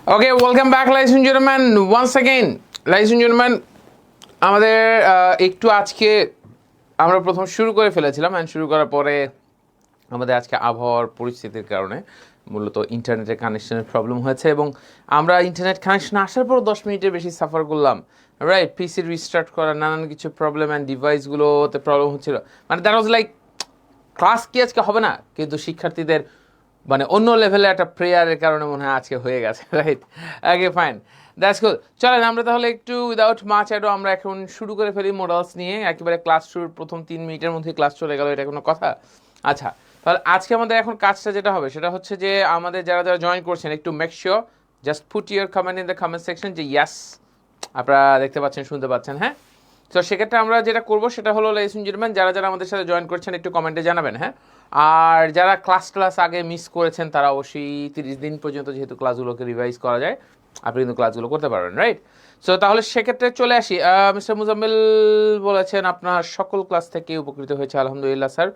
Okay, welcome back, ladies and gentlemen. Once again, ladies and gentlemen, আমাদের একটু আজকে আমরা প্রথম শুরু করে ফেলেছিলাম অ্যান্ড শুরু করার পরে আমাদের আজকে আবহাওয়ার পরিস্থিতির কারণে মূলত ইন্টারনেটের কানেকশনের প্রবলেম হয়েছে এবং আমরা ইন্টারনেট কানেকশন আসার পর 10 মিনিটের বেশি সাফার করলাম, রাইট? পিসি রিস্টার্ট করা, নানান কিছু প্রবলেম অ্যান্ড ডিভাইসগুলোতে প্রবলেম হচ্ছিল। মানে দ্যাট ওয়াজ লাইক ক্লাস কি আজকে হবে না, কিন্তু শিক্ষার্থীদের মানে অন্য লেভেলে একটা প্রেয়ারের কারণে মনে হয় আজকে হয়ে গেছে, right? Okay, fine, that's good. চলেন আমরা তাহলে একটু উইদাউট মাচ অ্যাডো আমরা এখন শুরু করে ফেলি মডেলস নিয়ে। একেবারে ক্লাস শুরুর প্রথম 3 মিনিটের মধ্যে ক্লাস চলে গেল, এটা কোনো কথা? আচ্ছা, তাহলে আজকে আমাদের এখন কাজটা যেটা হবে সেটা হচ্ছে যে আমাদের যারা যারা জয়েন করছেন একটু make sure just put your comment in the comment section যে ইয়াস আপনারা দেখতে পাচ্ছেন, শুনতে পাচ্ছেন, হ্যাঁ? তো সেক্ষেত্রে আমরা যেটা করবো সেটা হলো, লেডিস এন্ড জেন্টলম্যান, যারা যারা আমাদের সাথে জয়েন করছেন একটু কমেন্টে জানাবেন, হ্যাঁ? আর যারা ক্লাস আগে মিস করেছেন তারা অবশ্যই 30 দিন পর্যন্ত যেহেতু ক্লাসগুলোকে রিভাইজ করা যায়, আপনি কিন্তু ক্লাসগুলো করতে পারবেন, রাইট? সো তাহলে সেক্ষেত্রে চলে আসি। মিস্টার মুজাম্মিল বলেছেন আপনার সকল ক্লাস থেকে উপকৃত হয়েছে, আলহামদুলিল্লাহ স্যার।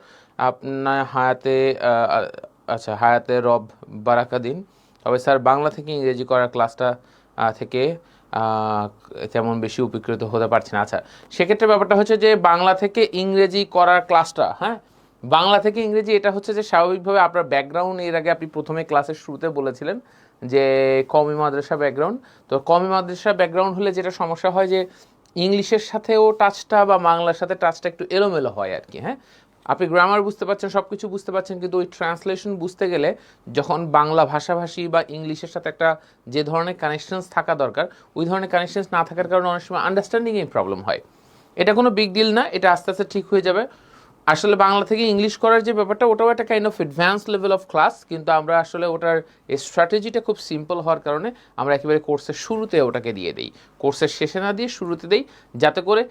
আপনার আচ্ছা, হায়াতে রব বারাকা দিন। তবে স্যার বাংলা থেকে ইংরেজি করার ক্লাসটা থেকে তেমন বেশি উপকৃত হতে পারছি না। আচ্ছা, সেক্ষেত্রে ব্যাপারটা হচ্ছে যে বাংলা থেকে ইংরেজি করার ক্লাসটা, হ্যাঁ, বাংলা থেকে ইংরেজি, এটা হচ্ছে যে স্বাভাবিকভাবে আপনার ব্যাকগ্রাউন্ড, এর আগে আপনি প্রথমে ক্লাসের শুরুতে বলেছিলেন যে কওমি মাদ্রাসা ব্যাকগ্রাউন্ড। তো কওমি মাদ্রাসা ব্যাকগ্রাউন্ড হলে যেটা সমস্যা হয় যে ইংলিশের সাথেও টাচটা বা বাংলার সাথে টাচটা একটু এলোমেলো হয় আর কি, হ্যাঁ? আপনি গ্রামার বুঝতে পারছেন, সব কিছু বুঝতে পারছেন, কিন্তু ওই ট্রান্সলেশন বুঝতে গেলে যখন বাংলা ভাষাভাষী বা ইংলিশের সাথে একটা যে ধরনের কানেকশনস থাকা দরকার ওই ধরনের কানেকশনস না থাকার কারণে অনেক সময় আন্ডারস্ট্যান্ডিংয়েই প্রবলেম হয়। এটা কোনো বিগ ডিল না, এটা আস্তে আস্তে ঠিক হয়ে যাবে। আসলে বাংলা থেকে ইংলিশ করার যে ব্যাপারটা ওটাও একটা kind of advance level of class, কিন্তু আমরা আসলে ওটার এই স্ট্র্যাটেজিটা খুব সিম্পল হওয়ার কারণে আমরা একেবারে কোর্সের শুরুতে ওটাকে দিয়ে দিই, কোর্সের শেষে না দিয়ে শুরুতে দিই, যাতে করে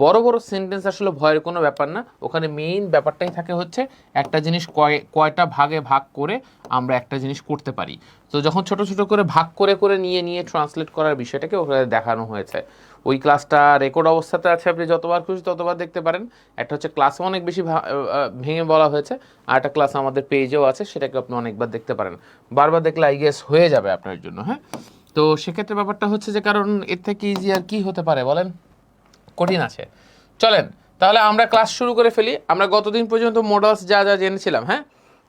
বড় বড় সেন্টেন্স আসলে ভয়ের কোনো ব্যাপার না। ওখানে মেইন ব্যাপারটাই থাকে হচ্ছে একটা জিনিস কয়টা ভাগে ভাগ করে আমরা একটা জিনিস করতে পারি। তো যখন ছোট ছোট করে ভাগ করে করে নিয়ে ট্রান্সলেট করার বিষয়টাকে ওখানে দেখানো হয়েছে। ওই ক্লাসটা রেকর্ড অবস্থাতে আছে, আপনি যতবার খুশি ততবার দেখতে পারেন। একটা হচ্ছে ক্লাসে অনেক বেশি ভেঙে বলা হয়েছে, আর একটা ক্লাস আমাদের পেজেও আছে, সেটাকে আপনি অনেকবার দেখতে পারেন। বারবার দেখলে আই গেস হয়ে যাবে আপনার জন্য, হ্যাঁ? তো সেক্ষেত্রে ব্যাপারটা হচ্ছে যে কারণ এর থেকে ইজি আর কি হতে পারে বলেন? কঠিন আছে। চলেন তাহলে আমরা ক্লাস শুরু করে ফেলি। আমরা গতদিন পর্যন্ত মডেলস যা যা জেনেছিলাম, হ্যাঁ,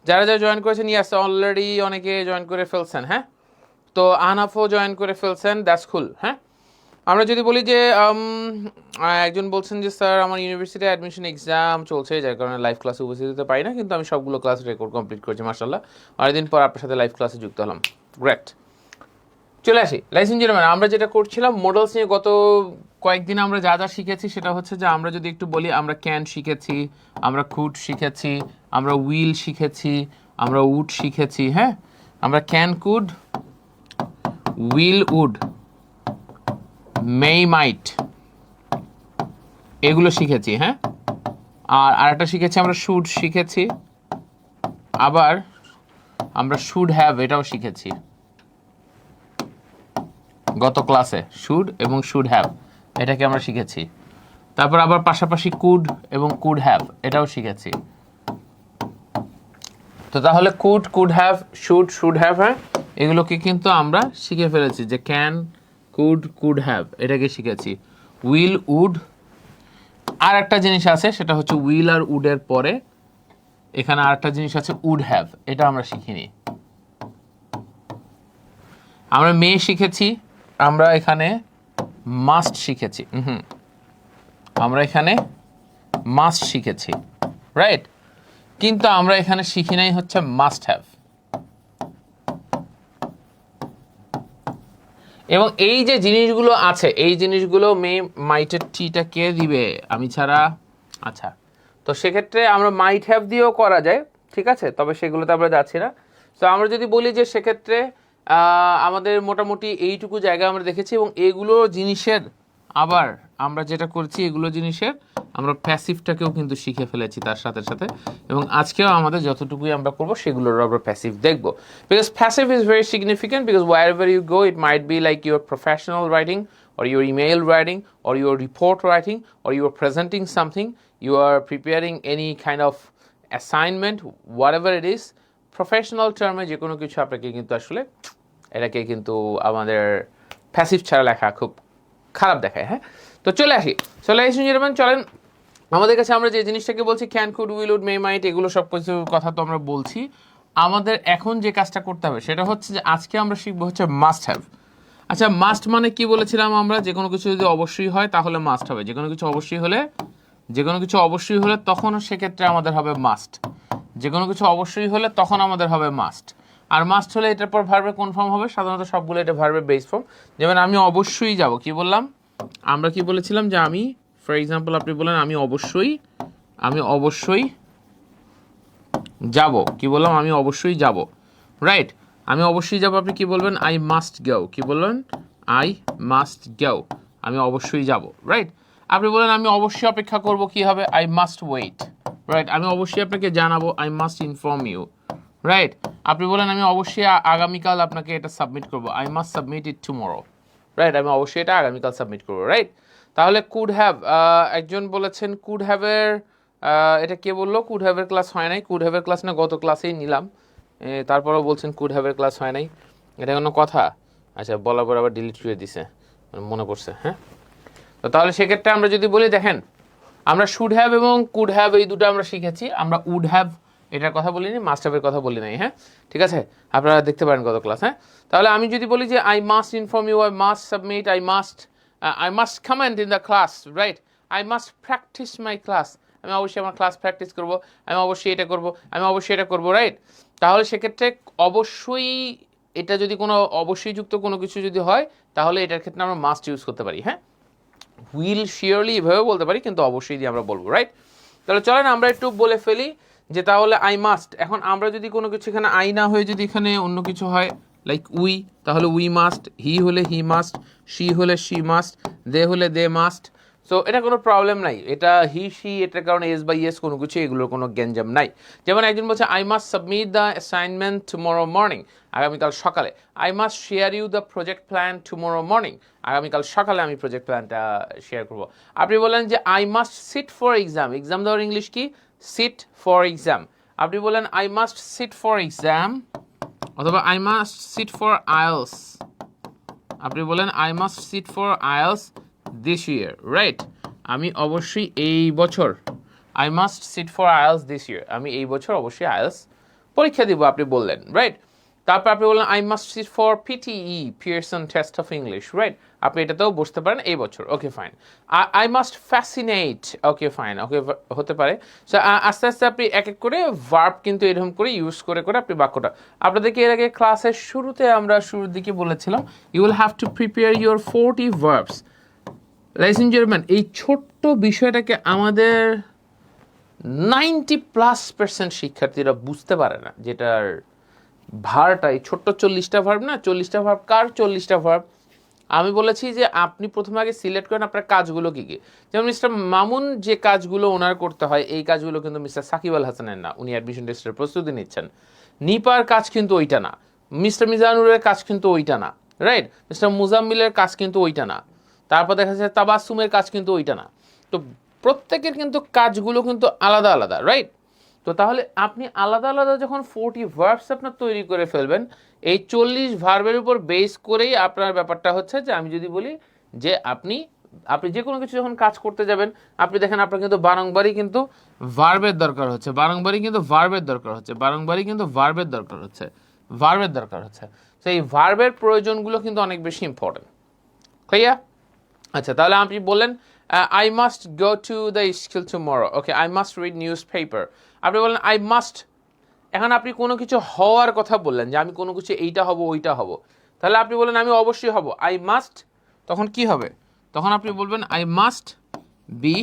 যারা যারা জয়েন করেছেন, ইয়াস অলরেডি অনেকে জয়েন করে ফেলছেন, হ্যাঁ? তো আনাফও জয়েন করে ফেলছেন, দ্যাটস কুল, হ্যাঁ? আমরা যদি বলি যে একজন বলছেন যে স্যার আমার ইউনিভার্সিটি অ্যাডমিশন এক্সাম চলছে, যার কারণে লাইভ ক্লাসে উপস্থিত হতে পারি না, কিন্তু আমি সবগুলো ক্লাস রেকর্ড কমপ্লিট করেছি, মাশাআল্লাহ। অনেকদিন পর আপনার সাথে লাইভ ক্লাসে যুক্ত হলাম, গ্রেট। চলে আসি, লাইস ইঞ্জিনিয়ার, আমরা যেটা করছিলাম মডেলস নিয়ে গত কয়েকদিন আমরা যা যা শিখেছি সেটা হচ্ছে যে আমরা যদি একটু বলি, আমরা ক্যান শিখেছি, আমরা কুড শিখেছি, আমরা উইল শিখেছি, আমরা উড শিখেছি, হ্যাঁ? আমরা ক্যান, কুড, উইল, উড, মে, মাইট, এগুলো শিখেছি, হ্যাঁ? আর আরেকটা শিখেছি আমরা শুড শিখেছি, আবার আমরা শুড হ্যাভ এটাও শিখেছি গত ক্লাসে। শুড এবং শুড হ্যাভ এটাকে আমরা শিখেছি। তারপর আবার পাশাপাশি কুড এবং কুড হ্যাভ এটাও শিখেছি। তো তাহলে কুড হ্যাভ, শুড হ্যাভ, হ্যাঁ, এগুলোকে কিন্তু আমরা শিখে ফেলেছি যে ক্যান, কুড হ্যাভ এটাকে শিখেছি। উইল, উড, আর একটা জিনিস আছে সেটা হচ্ছে উইল আর উডের পরে এখানে আর একটা জিনিস আছে উড হ্যাভ, এটা আমরা শিখিনি। আমরা মে শিখেছি, আমরা এখানে মাস্ট শিখেছি, আমরা এখানে মাস্ট শিখেছি, রাইট? কিন্তু আমরা এখানে শিখি নাই হচ্ছে মাস্ট হ্যাভ। এবং এই যে জিনিসগুলো আছে এই জিনিসগুলো মে মাইটের টিটা কে দিবে আমি ছাড়া? আচ্ছা, তো সেক্ষেত্রে আমরা মাইট হ্যাভ দিয়েও করা যায়, ঠিক আছে, তবে সেগুলোতে আমরা যাচ্ছি না। তো আমরা যদি বলি যে সেক্ষেত্রে আমাদের মোটামুটি এইটুকু জায়গা আমরা দেখেছি, এবং এগুলো জিনিসের আবার আমরা যেটা করছি এগুলো জিনিসের আমরা প্যাসিভটাকেও কিন্তু শিখে ফেলেছি তার সাথে সাথে, এবং আজকেও আমাদের যতটুকুই আমরা করবো সেগুলোর আমরা প্যাসিভ দেখবো। Because passive is very significant, because wherever you go it might be like your professional writing or your email writing or your report writing or you are presenting something, you are preparing any kind of assignment, whatever it is, professional টার্মে যে কোনো কিছু আপনাকে কিন্তু আসলে এটাকে কিন্তু আমাদের প্যাসিভ ছাড়া লেখা খুব খারাপ দেখায়, হ্যাঁ। তো চলে আসি, চলেন আমাদের কাছে আমরা যে জিনিসটাকে বলছি ক্যান, কুড, উইল, উড, মে, মাইট, এগুলো সব কিছু কথা তো আমরা বলছি। আমাদের এখন যে কাজটা করতে হবে সেটা হচ্ছে যে আজকে আমরা শিখবো হচ্ছে মাস্ট হ্যাভ। আচ্ছা, মাস্ট মানে কি বলেছিলাম আমরা? যে কোনো কিছু যদি অবশ্যই হয় তাহলে মাস্ট হবে। যে কোনো কিছু অবশ্যই হলে তখন সেক্ষেত্রে আমাদের হবে মাস্ট। যে কোনো কিছু অবশ্যই হলে তখন আমাদের হবে মাস্ট। আর মাস্ট হলে এটার পর ভার্বে কোন ফর্ম হবে? সাধারণত সবগুলো এটা ভার্বের বেস ফর্ম। যেমন আমি অবশ্যই যাব, কি বললাম আমরা? কি বলেছিলাম? যে আমি, ফর এক্সাম্পল আপনি বলেন আমি অবশ্যই যাব, কি বললাম? আমি অবশ্যই যাব, রাইট? আমি অবশ্যই যাব, আপনি কি বলবেন? আই মাস্ট গো, কি বলবেন? আই মাস্ট গো, আমি অবশ্যই যাব, রাইট? আপনি বলেন আমি অবশ্যই অপেক্ষা করব, কি হবে? I must wait, right? আমি অবশ্যই আপনাকে জানাবো, I must inform you, right? আপনি বলেন আমি অবশ্যই আগামীকাল আপনাকে এটা সাবমিট করবো, I must submit it tomorrow, right? আমি অবশ্যই এটা আগামীকাল সাবমিট করবো, রাইট? তাহলে কুড হ্যাভ, একজন বলেছেন কুড হ্যাভের, এটা কে বললো কুড হ্যাভের ক্লাস হয় নাই? কুড হ্যাভের ক্লাস না গত ক্লাসেই নিলাম, তারপরেও বলছেন কুড হ্যাভের ক্লাস হয় নাই, এটা কোনো কথা? আচ্ছা, বলার পর আবার ডিলিট করে দিছে, মনে পড়ছে, হ্যাঁ। তো তাহলে সেক্ষেত্রে আমরা যদি বলি, দেখেন আমরা শুড হ্যাভ এবং কুড হ্যাভ এই দুটো আমরা শিখেছি, আমরা উড হ্যাভ এটার কথা বলিনি, মাস্ট হ্যাভের কথা বলি নাই, হ্যাঁ, ঠিক আছে? আপনারা দেখতে পারেন গত ক্লাস, হ্যাঁ। তাহলে আমি যদি বলি যে I must inform you, I must submit, I must comment in the class, right? I must practice my class, আমি অবশ্যই আমার ক্লাস প্র্যাকটিস করব, আমি অবশ্যই এটা করব, রাইট? তাহলে সেক্ষেত্রে অবশ্যই এটা যদি কোনো অবশ্যই যুক্ত কোনো কিছু যদি হয় তাহলে এটার ক্ষেত্রে আমরা মাস্ট ইউজ করতে পারি, হ্যাঁ। উইল শিওরলি এভাবে বলতে পারি, কিন্তু অবশ্যই দিয়ে আমরা বলবো, রাইট? তাহলে চলেন আমরা একটু বলে ফেলি যে তাহলে আই মাস্ট, এখন আমরা যদি কোনো কিছু এখানে আই না হয়ে যদি এখানে অন্য কিছু হয় লাইক উই, তাহলে উই মাস্ট, হি হলে হি মাস্ট, শি হলে শি মাস্ট, দে হলে দে মাস্ট। সো এটা কোনো প্রবলেম নাই, এটা হি শি এটার কারণে এস বাই এস কোনো কিছু, এগুলোর কোনো গ্যাঞ্জাম নাই। যেমন একজন বলছে I must submit the assignment tomorrow morning, আগামীকাল সকালে। I must share you the project plan tomorrow morning, আগামীকাল সকালে আমি প্রজেক্ট প্ল্যানটা শেয়ার করবো। আপনি বলেন যে I must sit for exam, exam দেওয়ার ইংলিশ কি? Sit for exam. আপনি বলেন I must sit for exam, অথবা I must sit for IELTS, আপনি বলেন I must sit for IELTS this year, right? আমি অবশ্যই এই বছর, I must sit for IELTS this year, আমি এই বছর অবশ্যই আইএলস পরীক্ষা দিব, আপনি বললেন, রাইট? তারপর আপনি বললেন I must sit for PTE, Pearson test of English, right? আপনি এটাতেও বসতে পারেন এই বছর, okay fine. I must fascinate, okay fine, okay হতে পারে। সো আস্তে আস্তে আপনি এক এক করে ভার্ব কিন্তু এরকম করে ইউজ করে করে আপনি বাক্যটা, আপনাদেরকে এর আগে ক্লাসের শুরুতে আমরা শুরুর দিকে বলেছিলাম you will have to prepare your 40 verbs. Ladies and gentlemen, এই ছোট্ট বিষয়টাকে আমাদের 90+% শিক্ষার্থীরা বুঝতে পারে না, যেটার ভারটা এই ছোট্ট 40টা ভার্ব না, 40টা ভার্ব কার 40টা ভার্ব? আমি বলেছি যে আপনি প্রথমে আগে সিলেক্ট করেন আপনার কাজগুলো কী কী। যেমন মিস্টার মামুন যে কাজগুলো ওনার করতে হয় এই কাজগুলো কিন্তু মিস্টার সাকিব আল হাসানের না, উনি অ্যাডমিশন টেস্টের প্রস্তুতি নিচ্ছেন। নিপার কাজ কিন্তু ওইটা না, মিস্টার মিজানুরের কাজ কিন্তু ওইটা না, রাইট? মিস্টার মুজাম্মিলের কাজ কিন্তু ওইটা না, তারপর দেখা যাচ্ছে তাবাসুমের কাজ কিন্তু ওইটা না। তো প্রত্যেকের কিন্তু কাজগুলো কিন্তু আলাদা আলাদা, রাইট? তো তাহলে আপনি আলাদা আলাদা যখন 40 ভার্বস আপনার তৈরি করে ফেলবেন, এই 40 ভার্বের উপর বেস করেই আপনার ব্যাপারটা হচ্ছে যে আমি যদি বলি যে আপনি যে কোনো কিছু যখন কাজ করতে যাবেন, আপনি দেখেন আপনার কিন্তু বারংবারই কিন্তু ভার্বের দরকার হচ্ছে, ভার্বের দরকার হচ্ছে। তো এই ভার্বের প্রয়োজনগুলো কিন্তু অনেক বেশি ইম্পর্টেন্ট, ক্লিয়ার? আচ্ছা, তাহলে আপনি বললেন I must go to the school tomorrow, okay, I must read news paper. আপনি বললেন আই মাস্ট, এখন আপনি কোনো কিছু হওয়ার কথা বললেন যে আমি কোনো কিছু এইটা হব ওইটা হব, তাহলে আপনি বললেন আমি অবশ্যই হব, আই মাস্ট, তখন কি হবে? তখন আপনি বলবেন I must be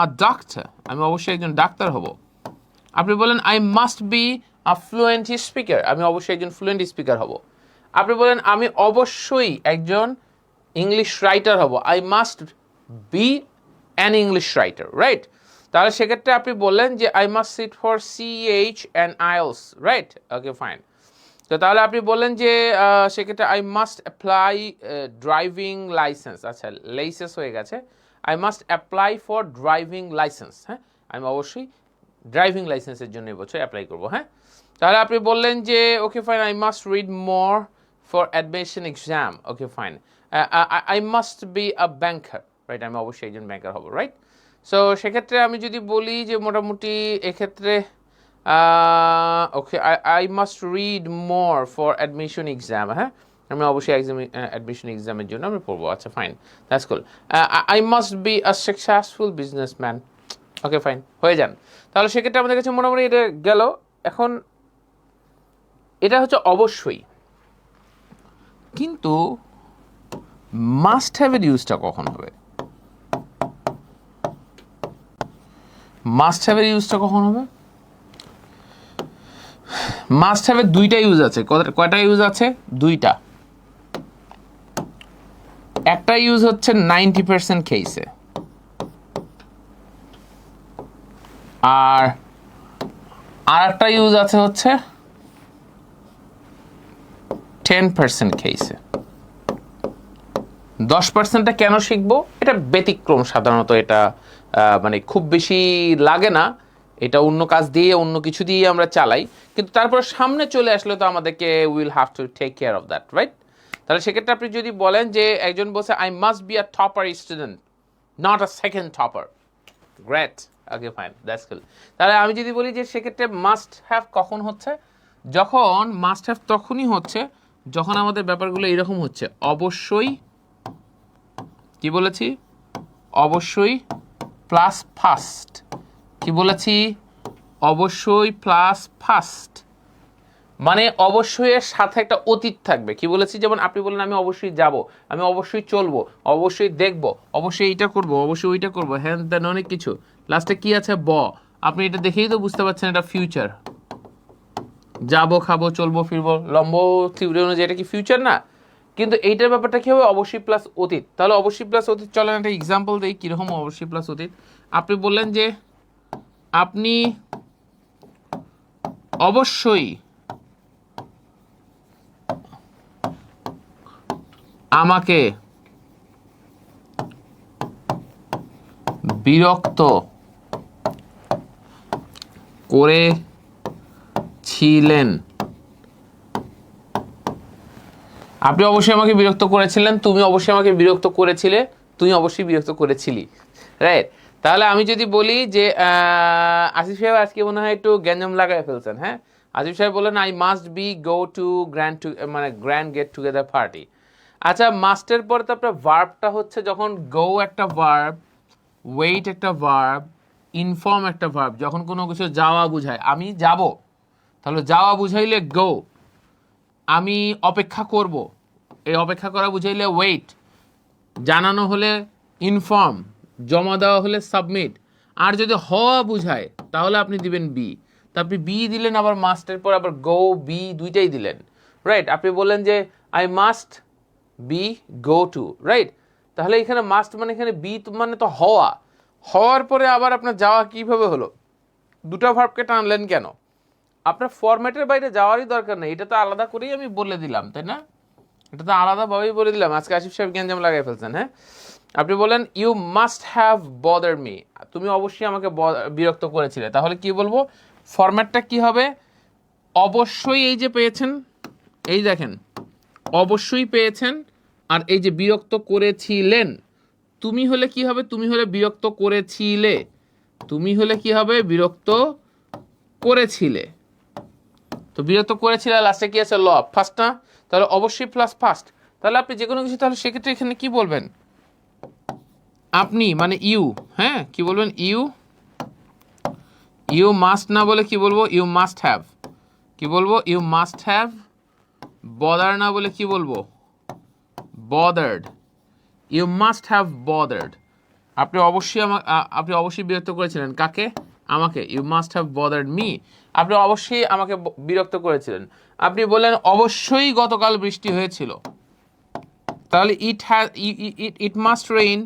a doctor, আমি অবশ্যই একজন ডাক্তার হব। আপনি বলেন I must be a fluent speaker, আমি অবশ্যই একজন ফ্লুয়েন্ট স্পিকার হব। আপনি বলেন আমি অবশ্যই একজন ইংলিশ রাইটার হব, I must be an English writer, right? তাহলে সেক্ষেত্রে আপনি বললেন যে I must sit for CH and IELTS, right? Okay fine. তো তাহলে আপনি বললেন যে সেক্ষেত্রে I must apply driving license, আচ্ছা লাইসেন্স হয়ে গেছে, I must apply for driving license, হ্যাঁ, আমি অবশ্যই ড্রাইভিং লাইসেন্সের জন্য এবছর অ্যাপ্লাই করবো, হ্যাঁ। তাহলে আপনি বললেন যে ওকে fine, I must read more for admission exam. Okay, fine. I must be a banker, right? আমি অবশ্যই একজন ব্যাংকার হব, রাইট? সো সেক্ষেত্রে আমি যদি বলি যে মোটামুটি এক্ষেত্রে okay I must read more for admission exam, হ্যাঁ আমি অবশ্যই অ্যাডমিশন এক্সামের জন্য আমি পড়বো। আচ্ছা fine, that's cool. I must be a successful businessman. Okay fine, হয়ে যান। তাহলে সেক্ষেত্রে আমাদের কাছে মোটামুটি এটা গেল। এখন এটা হচ্ছে অবশ্যই, কিন্তু মাস্ট হ্যাভের ইউজটা কখন হবে? মাস্ট হ্যাভের ইউজটা কখন হবে? মাস্ট হ্যাভের দুইটা ইউজ আছে। কয়টা ইউজ আছে? দুইটা। একটা ইউজ হচ্ছে 90% কেসে, আর একটা ইউজ আছে হচ্ছে 10% কেসে। 10%টা কেন শিখবো? এটা ব্যতিক্রম, সাধারণত এটা মানে খুব বেশি লাগে না, এটা অন্য কাজ দিয়ে অন্য কিছু দিয়ে আমরা চালাই, কিন্তু তারপর সামনে চলে আসলে তো আমাদেরকে will have to take care of that, right? তাহলে সেক্ষেত্রে আপনি যদি বলেন যে একজন বলছে I must be a topper student, not a second topper, great, okay fine, that's cool. তাহলে আমি যদি বলি যে সেক্ষেত্রে মাস্ট হ্যাভ কখন হচ্ছে? যখন মাস্ট হ্যাভ তখনই হচ্ছে যখন আমাদের ব্যাপারগুলো এরকম হচ্ছে, অবশ্যই, কি বলেছি? অবশ্যই প্লাস ফার্স্ট। কি বলেছি? অবশ্যই প্লাস ফার্স্ট, মানে অবশ্যই এর সাথে একটা অতীত থাকবে। কি বলেছি? যেমন আপনি বললেন আমি অবশ্যই যাব, আমি অবশ্যই চলবো, অবশ্যই দেখবো, অবশ্যই এইটা করবো, অবশ্যই ওইটা করবো, হ্যাঁ দেন অনেক কিছু। লাস্টে কি আছে? ব। আপনি এটা দেখেই তো বুঝতে পারছেন এটা ফিউচার। যাবো, খাবো, চলবো, ফিরবো, লম্ব থিওরি অনুযায়ী এটা কি ফিউচার না? কিন্তু এইটার ব্যাপারটা কি হবে? অবশ্যই প্লাস অতীত। তাহলে অবশ্যই প্লাস অতীত, চলেন একটা এক্সাম্পল দিই কিরকম অবশ্যই প্লাস অতীত। আপনি বললেন যে আপনি অবশ্যই আমাকে বিরক্ত করেছিলেন। আপনি অবশ্যই আমাকে বিরক্ত করেছিলেন, তুমি অবশ্যই আমাকে বিরক্ত করেছিলে, তুই অবশ্যই বিরক্ত করেছিলি, রাইট? তাহলে আমি যদি বলি যে আসিফ সাহেব আজকে মনে হয় একটু গ্যাঞ্জাম লাগাই ফেলছেন, হ্যাঁ? আসিফ সাহেব বললেন I must B go to grand get together party. আচ্ছা, মাস্টের পরে তো আপনার ভার্বটা হচ্ছে যখন গো একটা ভার্ব, ওয়েট একটা ভার্ব, ইনফর্ম একটা ভার্ব, যখন কোনো কিছু যাওয়া বুঝায়, আমি যাব, তাহলে যাওয়া বুঝাইলে গো, আমি অপেক্ষা করব, এই অপেক্ষা করা বুঝাইলে ওয়েট, জানানো হলে ইনফর্ম, জমা দেওয়া হলে সাবমিট, আর যদি হওয়া বুঝায় তাহলে আপনি দিবেন বি। তা আপনি বি দিলেন, আবার মাস্টের পর আবার গো বি দুইটাই দিলেন, রাইট? আপনি বললেন যে I must B go to, right? তাহলে এখানে মাস্ট মানে এখানে বি মানে তো হওয়া, হওয়ার পরে আবার আপনার যাওয়া কিভাবে হলো? দুটো ভার্বকে টানলেন কেন? আপনার ফরম্যাটের বাইরে যাওয়ারই দরকার নেই, এটা তো আলাদা করেই আমি বলে দিলাম, তাই না? এটা তো আলাদাভাবেই বলে দিলাম। আজকে আসিফ সাহেব গ্যাঞ্জাম লাগাই ফেলছেন, হ্যাঁ? আপনি বলেন you must have bother me, তুমি অবশ্যই আমাকে বিরক্ত করেছিলে, তাহলে কি বলবো? ফরম্যাটটা কি হবে? অবশ্যই, এই যে পেয়েছেন, এই দেখেন অবশ্যই পেয়েছেন, আর এই যে বিরক্ত করেছিলেন, তুমি হলে কি হবে? তুমি হলে বিরক্ত করেছিলে, তুমি হলে কি হবে? বিরক্ত করেছিলে। তো বিরক্ত করেছিলে, লাস্টে কি আছে? ল, ফার্স্ট না? তাহলে অবশ্যই প্লাস ফার্স্ট। তাহলে আপনি যে কোনো কিছু, তাহলে সেক্ষেত্রে এখানে কি বলবেন? আপনি মানে ইউ, হ্যাঁ কি বলবেন? ইউ মাস্ট না বলে কি বলবো? You must have. কি বলবো? You must have. বদার না বলে কি বলবো? Bothered. You must have bothered. আপনি অবশ্যই বিরক্ত করেছিলেন, কাকে? আমাকে। You must have bothered me. আপনি অবশ্যই আমাকে বিরক্ত করেছিলেন। আপনি বললেন অবশ্যই গতকাল বৃষ্টি হয়েছিল, তাহলে ইট মাস্ট রেইন,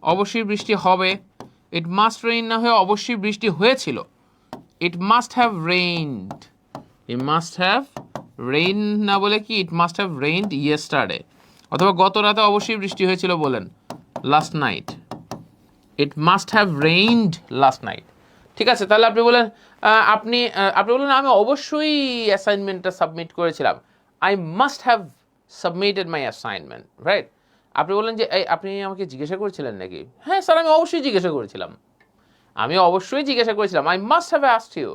অবশ্যই বৃষ্টি হবে। ইট মাস্ট রেইন না হয়ে অবশ্যই বৃষ্টি হয়েছিল, ইট must have rained. It must have rain না বলে কি? ইট মাস্ট হ্যাভ রেইনড ইয়েস্টারডে। অথবা গত রাতে অবশ্যই বৃষ্টি হয়েছিল বলেন, last night. It must have rained last night. ঠিক আছে, তাহলে আপনি বলেন আপনি বলেন আমি অবশ্যই অ্যাসাইনমেন্টটা সাবমিট করেছিলাম, I must have submitted my assignment, right? আপনি বললেন যে এই আপনি আমাকে জিজ্ঞাসা করেছিলেন নাকি? হ্যাঁ স্যার, আমি অবশ্যই জিজ্ঞাসা করেছিলাম, I must have asked you.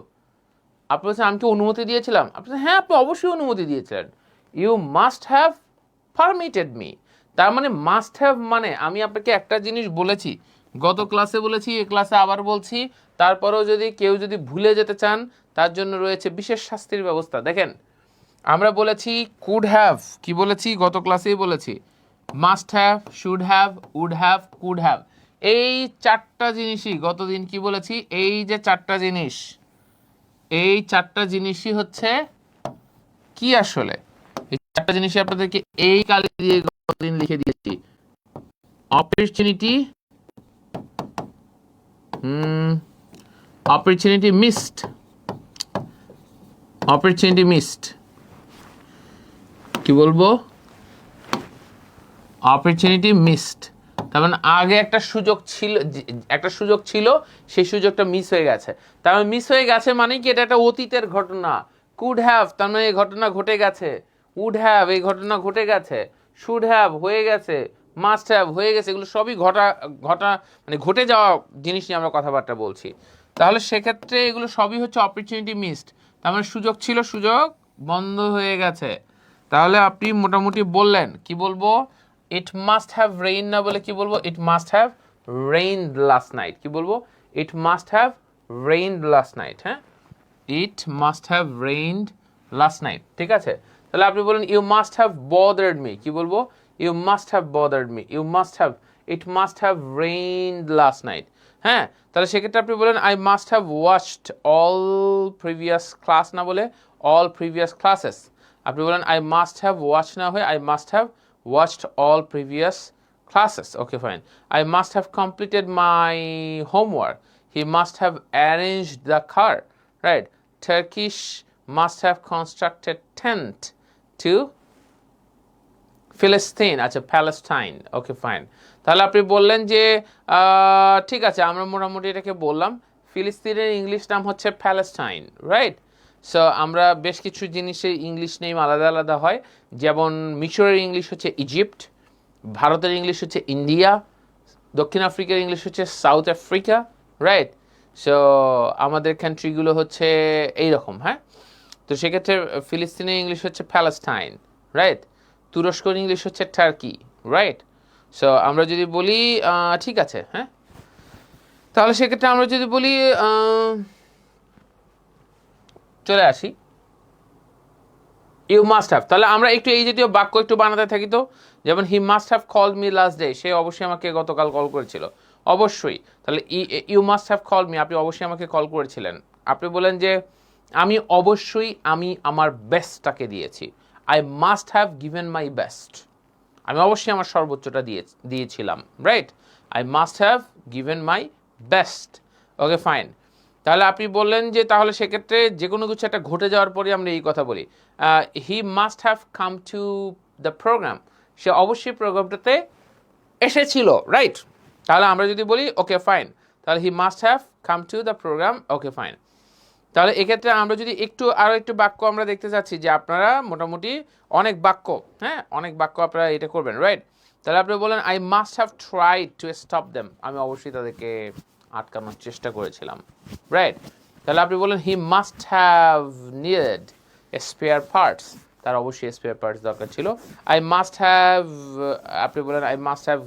আপনি বলছেন আমি কি অনুমতি দিয়েছিলাম? আপনি হ্যাঁ, আপনি অবশ্যই অনুমতি দিয়েছিলেন। You must have permitted me. তার মানে মাস্ট হ্যাভ মানে আমি আপনাকে একটা জিনিস বলেছি, গত ক্লাসে বলেছি, এই ক্লাসে আবার বলছি, তারপরেও যদি কেউ যদি ভুলে যেতে চান তার জন্য রয়েছে বিশেষ শাস্তির ব্যবস্থা। দেখেন, আমরা বলেছি কুড হ্যাভ, কি বলেছি গত ক্লাসেই বলেছি, must have, should have, would have, could have, এই চারটা জিনিসই গতদিন কি বলেছি, এই যে চারটা জিনিস, এই চারটা জিনিসই হচ্ছে কি আসলে, এই চারটা জিনিসই আপনাদেরকে এই কালি দিয়ে গতদিন লিখে দিয়েছি। Opportunity, opportunity missed, opportunity missed, কি বলবো, অপরচুনিটি মিসড। তার মানে আগে একটা সুযোগ ছিল, সেই সুযোগটা মিস হয়ে গেছে। তার মানে মিস হয়ে গেছে মানে কি, এটা একটা অতীতের ঘটনা। কুড হ্যাভ তার মানে এই ঘটনা ঘটে গেছে, উড হ্যাভ এই ঘটনা ঘটে গেছে, শুড হ্যাভ হয়ে গেছে, মাস্ট হ্যাভ হয়ে গেছে, এগুলো সবই মানে ঘটে যাওয়া জিনিস নিয়ে আমরা কথাবার্তা বলছি। তাহলে সেক্ষেত্রে এগুলো সবই হচ্ছে অপরচুনিটি মিসড। তার মানে সুযোগ ছিল, সুযোগ বন্ধ হয়ে গেছে। তাহলে আপনি মোটামুটি বললেন, কি বলবো, ইট মাস্ট হ্যাভ রেইন না বলে কি বলবো, it must have rained last night. কি বলবো, it must have rained last night. হ্যাঁ, it must have rained last night, ঠিক আছে। তাহলে আপনি বলেন you must have bothered me, কি বলবো, you must have bothered me, you must have, it must have rained last night. হ্যাঁ, তাহলে সেক্ষেত্রে আপনি বলেন I must have watched all previous class না বলে অল প্রিভিয়াস ক্লাসেস। আপনি বলেন আই মাস্ট হ্যাভ ওয়াচ না হয়ে I must have watched all previous classes. Okay, fine. I must have completed my homework. He must have arranged the car. Right. Turkish must have constructed tent to Philistine. আচ্ছা, Palestine. Okay, fine. তাহলে আপনি বললেন যে ঠিক আছে, আমরা মোটামুটি এটাকে বললাম, ফিলিস্তিনের ইংলিশ নাম হচ্ছে প্যালেস্টাইন, রাইট? সো আমরা বেশ কিছু জিনিসের ইংলিশ নেম আলাদা আলাদা হয়, যেমন মিশরের ইংলিশ হচ্ছে ইজিপ্ট, ভারতের ইংলিশ হচ্ছে ইন্ডিয়া, দক্ষিণ আফ্রিকার ইংলিশ হচ্ছে সাউথ আফ্রিকা, রাইট? সো আমাদের কান্ট্রিগুলো হচ্ছে এইরকম। হ্যাঁ, তো সেক্ষেত্রে ফিলিস্তিনের ইংলিশ হচ্ছে প্যালেস্টাইন, রাইট? তুরস্কর ইংলিশ হচ্ছে টার্কি, রাইট? সো আমরা যদি বলি ঠিক আছে, হ্যাঁ, তাহলে সেক্ষেত্রে আমরা যদি বলি চলে আসি ইউ মাস্ট হ্যাভ, তাহলে আমরা একটু এই জাতীয় বাক্য একটু বানাতে থাকি। তো যেমন he must have called me last day, সে অবশ্যই আমাকে গতকাল কল করেছিল, অবশ্যই। তাহলে you must have called me, আপনি অবশ্যই আমাকে কল করেছিলেন। আপনি বলেন যে আমি অবশ্যই আমার বেস্টটাকে দিয়েছি, I must have given my best, আমি অবশ্যই আমার সর্বোচ্চটা দিয়েছিলাম, right? I must have given my best. Okay, fine. তাহলে আপনি বললেন যে তাহলে সেক্ষেত্রে যে কোনো কিছু একটা ঘটে যাওয়ার পরে আমরা এই কথা বলি, he must have come to the programme, সে অবশ্যই প্রোগ্রামটাতে এসেছিল, রাইট? তাহলে আমরা যদি বলি ওকে ফাইন, তাহলে he must have come to the program, okay fine. তাহলে এক্ষেত্রে আমরা যদি আরও একটু বাক্য আমরা দেখতে চাচ্ছি যে আপনারা মোটামুটি অনেক বাক্য, হ্যাঁ, অনেক বাক্য আপনারা এটা করবেন, রাইট? তাহলে আপনি বলেন I must have tried to stop them, আমি অবশ্যই তাদেরকে আটকানোর চেষ্টা করেছিলাম, রাইট? তাহলে আপনি বলেন হি must have needed spare parts, তার অবশ্যই স্পেয়ার পার্টস দরকার ছিল। আই মাস্ট হ্যাভ, আপনি বলেন I must have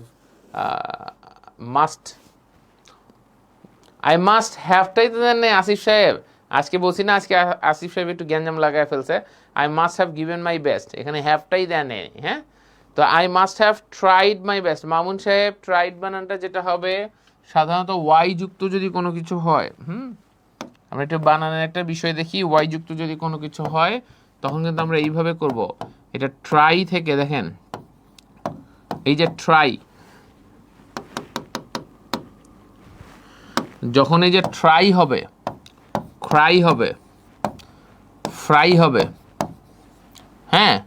I must হ্যাভটাই তো দেন আসিফ সাহেব, আজকে বলছি না, আজকে আসিফ সাহেব একটু গ্যাঞ্জাম লাগায় ফেলছে। I must have given my best, এখানে হ্যাভটাই দেন, হ্যাঁ। তো I must have tried my best, Mamun সাহেব ট্রাইড বানানটা যেটা হবে সাধারণত ওয়াই যুক্ত যদি কোনো কিছু হয়, আমরা একটু বানানোর একটা বিষয় দেখি, ওয়াই যুক্ত যদি কোনো কিছু হয় তখন কিন্তু আমরা এইভাবে করব, এটা ট্রাই থেকে দেখেন, এই যে ট্রাই, যখন এই যে ট্রাই হবে, ক্রাই হবে, ফ্রাই হবে, হ্যাঁ,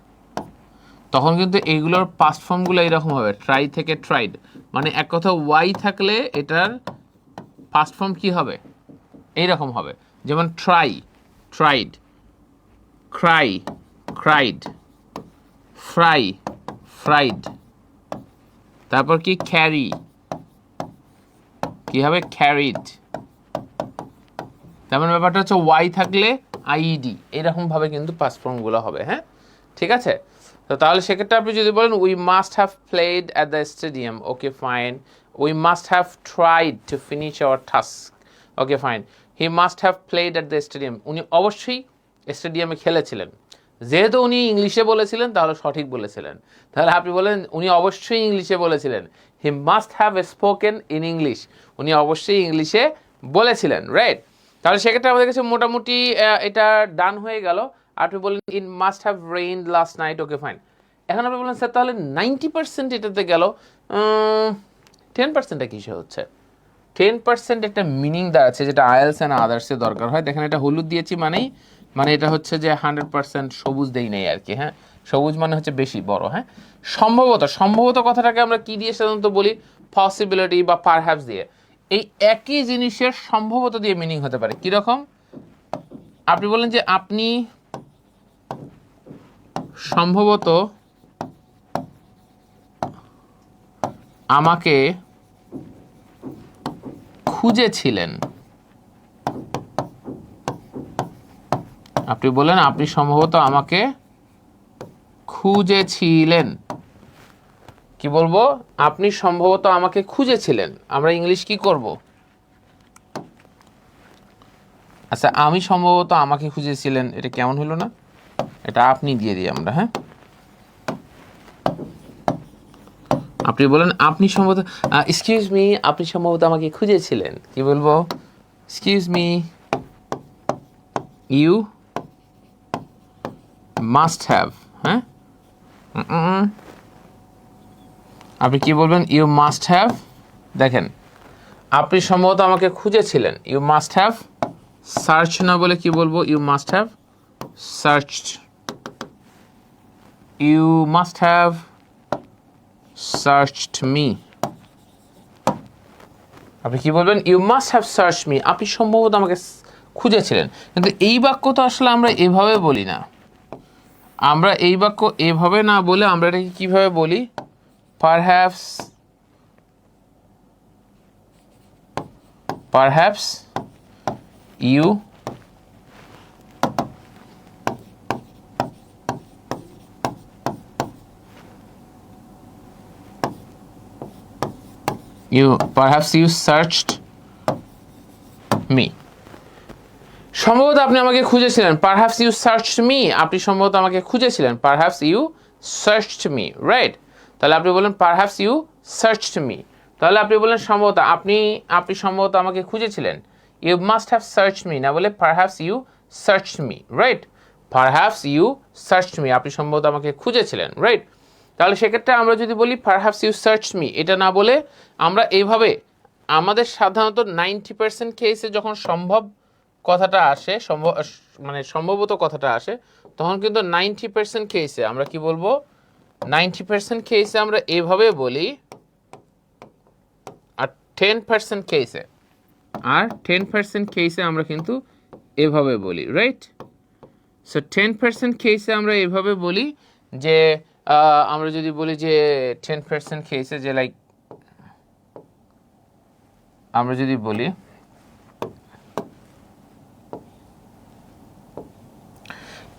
তখন কিন্তু এইগুলোর পাস্ট ফর্মগুলো এইরকম হবে, ট্রাই থেকে ট্রাইড, মানে এক কথা ওয়াই থাকলে এটার পাস্ট ফর্ম কি হবে, এইরকম হবে। যেমন try, tried, Cry, cried, fry, fried. তারপর কি ক্যারি, কি হবে ক্যারিড। তেমন ব্যাপারটা হচ্ছে ওয়াই থাকলে আইইডি, এরকম ভাবে কিন্তু পাস্ট ফর্মগুলো হবে। হ্যাঁ, ঠিক আছে। তো তাহলে সেক্ষেত্রে আপনি যদি বলেন we must have played at the stadium, okay fine. We must have tried to finish hour task, okay fine. He must have played at the stadium, উনি অবশ্যই স্টেডিয়ামে খেলেছিলেন। যেহেতু উনি ইংলিশে বলেছিলেন তাহলে সঠিক বলেছিলেন। তাহলে আপনি বলেন উনি অবশ্যই ইংলিশে বলেছিলেন, হি must have spoken in English, উনি অবশ্যই ইংলিশে বলেছিলেন, রাইট। তাহলে সেক্ষেত্রে আমাদের কাছে মোটামুটি এটা ডান হয়ে গেল। আপনি বলেন ইট must have rained last night, okay fine. এখন আপনি বলেন স্যার তাহলে 90% এটাতে গেল, 10%টা কিসে হচ্ছে? 10% একটা মিনিং দাঁড়াচ্ছে যেটা আইএলস অ্যান্ড আদার্সে দরকার হয়। দেখেন এটা হলুদ দিয়েছি মানে এটা হচ্ছে যে 100% সবুজ দেই নেই আর কি। হ্যাঁ, সবুজ মানে হচ্ছে বেশি বড়। হ্যাঁ, সম্ভবত কথাটাকে আমরা কি দিয়ে সাধারণত বলি? পসিবিলিটি বা পারহ্যাপস দিয়ে। এই একই জিনিসের সম্ভবত দিয়ে মিনিং হতে পারে। কিরকম? আপনি বলেন যে আপনি সম্ভবত আমাকে খুঁজেছিলেন। আপনি বলেন আপনি সম্ভবত আমাকে খুঁজেছিলেন। কি বলবো? আপনি সম্ভবত আমাকে খুঁজেছিলেন। আমরা ইংলিশ কি করব? আচ্ছা, আমি সম্ভবত আমাকে খুঁজেছিলেন, এটা কেমন হলো না? এটা আপনি দিয়ে দিই আমরা। হ্যাঁ, আপনি বলেন আপনি সম্ভবত, এক্সকিউজ মি, আপনি সম্ভবত আমাকে খুঁজেছিলেন। কি বলবো? Excuse me, you must have. হ্যাঁ, আপনি কি বলবেন? You must have. দেখেন, আপনি সম্ভবত আমাকে খুঁজেছিলেন, ইউ মাস্ট হ্যাভ সার্চ না বলে কি বলবো? You must have searched. You must have searched me. আপনি কি বলবেন? You must have search me, আপনি সম্ভবত আমাকে খুঁজেছিলেন। কিন্তু এই বাক্য তো আসলে আমরা এভাবে বলি না। আমরা এই বাক্য এভাবে না বলে আমরা এটাকে কিভাবে বলি? Perhaps you perhaps you searched me. সম্ভবত আপনি আমাকে খুঁজেছিলেন, perhaps you searched me, আপনি সম্ভবত আমাকে খুঁজেছিলেন, perhaps you searched me, right? তাহলে আপনি বলেন perhaps you searched me। তাহলে আপনি বলেন সম্ভবত আপনি সম্ভবত আমাকে খুঁজেছিলেন, you must have searched me না বলে perhaps you searched me, right? perhaps you searched me, আপনি সম্ভবত আমাকে খুঁজেছিলেন, right? তাহলে সেক্ষেত্রে আমরা যদি বলি perhaps you searched me, এটা না বলে আমরা এইভাবে, আমাদের সাধারণত 90% কেসে যখন সম্ভব কথাটা আসে, মানে সম্ভবত কথাটা আসে, তখন কিন্তু 90% কেসে আমরা কি বলবো? 90% কেসে আমরা এইভাবে বলি, আর 10% কেসে আমরা কিন্তু এভাবে বলি, রাইট? সো 10% কেসে আমরা এভাবে বলি যে আমরা যদি বলি যে 10% কেসে যে লাইক আমরা যদি বলি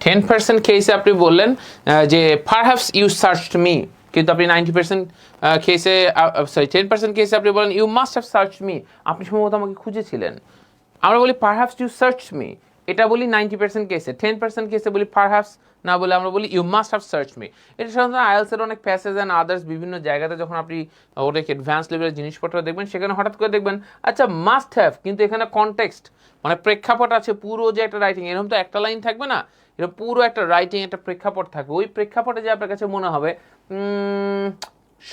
10% কেসে আপনি বললেন যে পারহ্যাপস ইউ সার্চড মি, কিন্তু আপনি 90% কেসে 10% কেসে আপনি বলেন you must have searched me, আপনি সম্ভবত আমাকে খুঁজেছিলেন। আমরা বলি পারহ্যাপস ইউ সার্চড মি, এটা বলি 90% কেসে। 10% কেসে বলি পারহ্যাপস না বলে আমরা বলি you must have searched me. এটা সাধারণত আইএলসের অনেক প্যাসেজ অ্যান্ড আদার্স বিভিন্ন জায়গাতে যখন আপনি অনেক অ্যাডভান্স লেভেলের জিনিসপত্র দেখবেন, সেখানে হঠাৎ করে দেখবেন আচ্ছা মাস্ট হ্যাভ, কিন্তু এখানে কনটেক্সট মানে প্রেক্ষাপট আছে, পুরো যে একটা রাইটিং এরকম তো একটা লাইন থাকবে না, এটা পুরো একটা রাইটিং একটা প্রেক্ষাপট থাকবে। ওই প্রেক্ষাপটে যে আপনার কাছে মনে হবে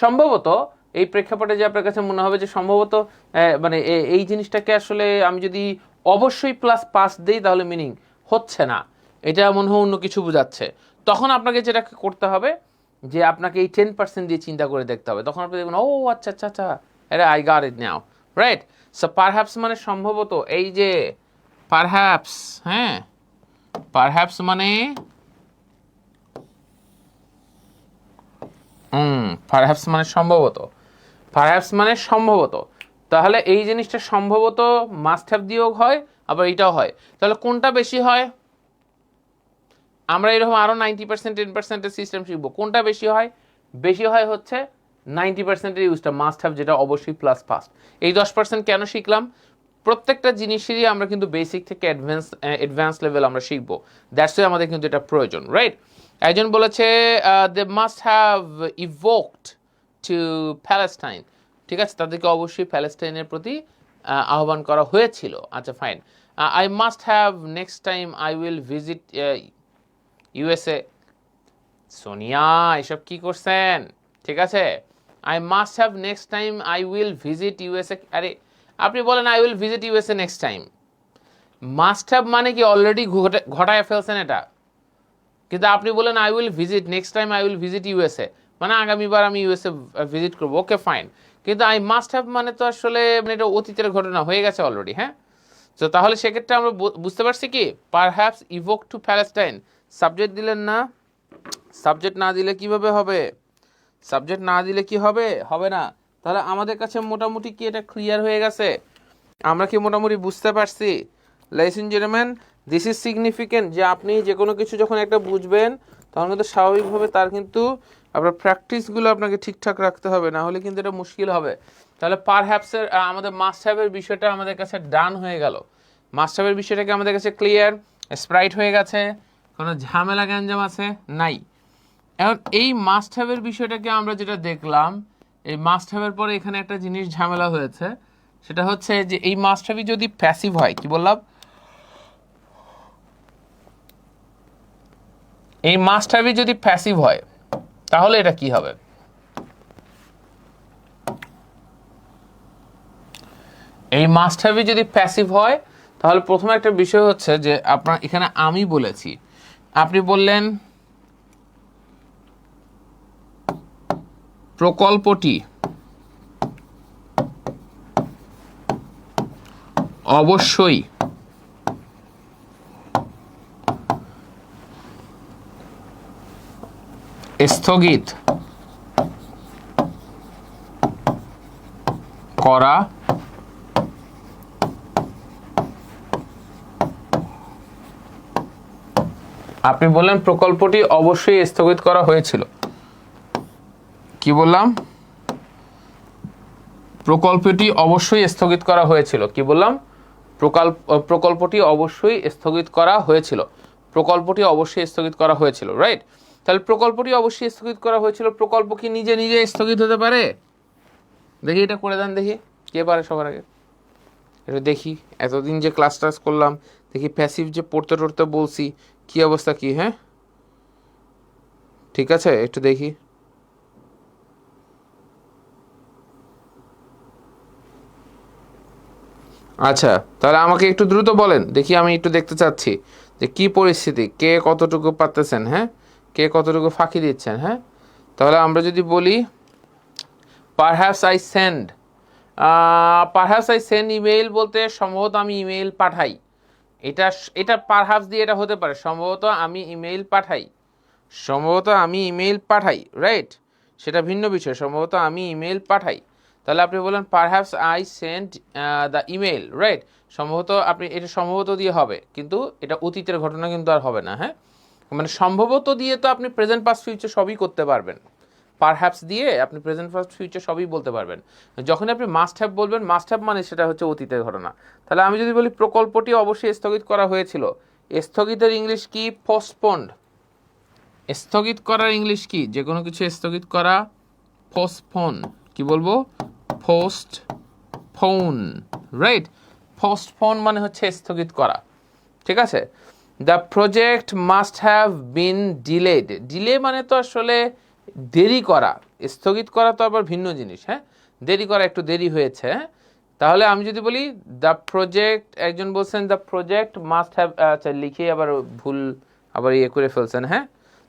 সম্ভবত, এই প্রেক্ষাপটে যে আপনার কাছে মনে হবে যে সম্ভবত মানে এই জিনিসটাকে আসলে আমি যদি অবশ্যই প্লাস পাস দিই তাহলে মিনিং হচ্ছে না, এটা মনে হয় অন্য কিছু বোঝাচ্ছে, তখন আপনাকে যেটা করতে হবে যে আপনাকে এই 10% দিয়ে চিন্তা করে দেখতে হবে। তখন আপনি দেখবেন ও আচ্ছা আচ্ছা আচ্ছা, আরে I got it now, right? So perhaps মানে সম্ভবত, এই যে পারহ্যাপস, হ্যাঁ, পারহ্যাপস মানে পারহ্যাপস মানে সম্ভবত, পারহ্যাপস মানে সম্ভবত। তাহলে এই জিনিসটা সম্ভবত মাস্ট হ্যাভ দিয়েও হয়, আবার এটাও হয়। তাহলে কোনটা বেশি হয়? আমরা এরকম আরও 90% 10%-এর সিস্টেম শিখবো। কোনটা বেশি হয়? বেশি হয় হচ্ছে 90%-এর ইউজটা, মাস্ট হ্যাভ, যেটা অবশ্যই প্লাস ফাস্ট। এই 10% কেন শিখলাম? প্রত্যেকটা জিনিসেরই আমরা কিন্তু বেসিক থেকে অ্যাডভান্স লেভেল আমরা শিখবো। দ্যাটস ওয়াই আমাদের কিন্তু এটা প্রয়োজন, রাইট? একজন বলেছে they must have evoked to Palestine. ঠিক আছে, তাদেরকে অবশ্যই প্যালেস্টাইনের প্রতি আহ্বান করা হয়েছিল। আচ্ছা, fine. I must have next time I will visit USA. Sonia, এসব কি করছেন? ঠিক আছে, I must have next time I will visit USA. আরে আপনি বলেন I will visit USA next time, must have মানে কি অলরেডি ঘটায় ফেলছেন এটা। কিন্তু আপনি বলেন I will visit next time I will visit USA, মানে আগামীবার আমি ইউএসএ ভিজিট করবো। ওকে, ফাইন। কিন্তু আই মাস্ট হ্যাভ মানে তো আসলে মানে এটা অতীতের ঘটনা হয়ে গেছে অলরেডি, হ্যাঁ? তো তাহলে সেক্ষেত্রে আমরা বুঝতে পারছি কি, perhaps evoke two Palestine. Subject দিলেন না, সাবজেক্ট না দিলে কিভাবে হবে? সাবজেক্ট না দিলে কি হবে? হবে না। তাহলে আমাদের কাছে মোটামুটি কি এটা ক্লিয়ার হয়ে গেছে? আমরা কি মোটামুটি বুঝতে পারছি? Ladies and gentleman, this is significant যে আপনি যে কোনো কিছু যখন একটা বুঝবেন তখন কিন্তু স্বাভাবিকভাবে তার কিন্তু আপনার প্র্যাকটিসগুলো আপনাকে ঠিকঠাক রাখতে হবে, না হলে কিন্তু এটা মুশকিল হবে। তাহলে পারহ্যাপসের আমাদের মাস্ট হ্যাভের বিষয়টা আমাদের কাছে ডান হয়ে গেল। মাস্ট হ্যাভের বিষয়টাকে আমাদের কাছে ক্লিয়ার, স্প্রাইট হয়ে গেছে, কোনো ঝামেলা গ্যাঞ্জাম আছে নাই। এখন এই মাস্ট হ্যাভের বিষয়টাকে আমরা যেটা দেখলাম, এই মাস্ট হ্যাভের পরে এখানে একটা জিনিস ঝামেলা হয়েছে, সেটা হচ্ছে যে এই মাস্ট হ্যাভই যদি প্যাসিভ হয়, কি বললাম, এই মাস্ট হ্যাভই যদি প্যাসিভ হয় তাহলে এটা কি হবে? এই মাস্ট হ্যাভই যদি প্যাসিভ হয় তাহলে প্রথমে একটা বিষয় হচ্ছে যে আপনার এখানে আমি বলেছি, আপনি বললেন প্রকল্পটি অবশ্যই স্থগিত করা আপনি বললেন প্রকল্পটি অবশ্যই স্থগিত করা হয়েছিল। কি বললাম? প্রকল্পটি অবশ্যই স্থগিত করা হয়েছিল। কি বললাম? প্রকল্পটি অবশ্যই স্থগিত করা হয়েছিল। প্রকল্পটি অবশ্যই স্থগিত করা হয়েছিল, রাইট? তাহলে প্রকল্পটি অবশ্যই স্থগিত করা হয়েছিল। প্রকল্প কি নিজে নিজে স্থগিত হতে পারে? দেখি এটা করে দেন, দেখি কে পারে সবার আগে। এটা দেখি, এতদিন যে ক্লাস টাস করলাম, দেখি প্যাসিভ যে পড়তে টড়তে বলছি, কি অবস্থা কি? হ্যাঁ, ঠিক আছে, একটু দেখি। আচ্ছা, তাহলে আমাকে একটু দ্রুত বলেন দেখি, আমি একটু দেখতে চাচ্ছি যে কি পরিস্থিতি, কে কতটুকু পারতেছেন, হ্যাঁ, কে কতটুকু ফাঁকি দিচ্ছেন। হ্যাঁ, তাহলে আমরা যদি বলি perhaps I send, perhaps I send email বলতে সম্ভবত আমি ইমেইল পাঠাই। এটা এটা পারহ্যাপস দিয়ে এটা হতে পারে, সম্ভবত আমি ইমেইল পাঠাই, সম্ভবত আমি ইমেইল পাঠাই, রাইট? সেটা ভিন্ন বিষয়, সম্ভবত আমি ইমেইল পাঠাই। তাহলে আপনি বলেন perhaps I sent the email, right? সম্ভবত আপনি এটা সম্ভবত দিয়ে হবে, কিন্তু এটা অতীতের ঘটনা কিন্তু আর হবে না। হ্যাঁ, মানে সম্ভবত দিয়ে তো আপনি প্রেজেন্ট পাস্ট ফিউচার সবই করতে পারবেন, পারহ্যাপস দিয়ে আপনি প্রেজেন্ট পাস্ট ফিউচার সবই বলতে পারবেন। যখন আপনি মাস্ট হ্যাভ বলবেন, মাস্ট হ্যাভ মানে সেটা হচ্ছে অতীতের ঘটনা। তাহলে আমি যদি বলি প্রকল্পটি অবশ্যই স্থগিত করা হয়েছিল, স্থগিতের ইংলিশ কি? পোস্টপন্ড। স্থগিত করার ইংলিশ কি? যে কোনো কিছু স্থগিত করা, পোস্টপোন। কি বলবো? Postpone, right? পোস্টপোন মানে হচ্ছে স্থগিত করা, ঠিক আছে? The project must have bin delayed. Delay মানে তো আসলে দেরি করা, স্থগিত করা তো আবার ভিন্ন জিনিস। হ্যাঁ, দেরি করা, একটু দেরি হয়েছে। হ্যাঁ, তাহলে আমি যদি বলি দ্য প্রজেক্ট, একজন বলছেন দ্য প্রজেক্ট মাস্ট হ্যাভ, আচ্ছা লিখে আবার ভুল আবার ইয়ে করে ফেলছেন। হ্যাঁ,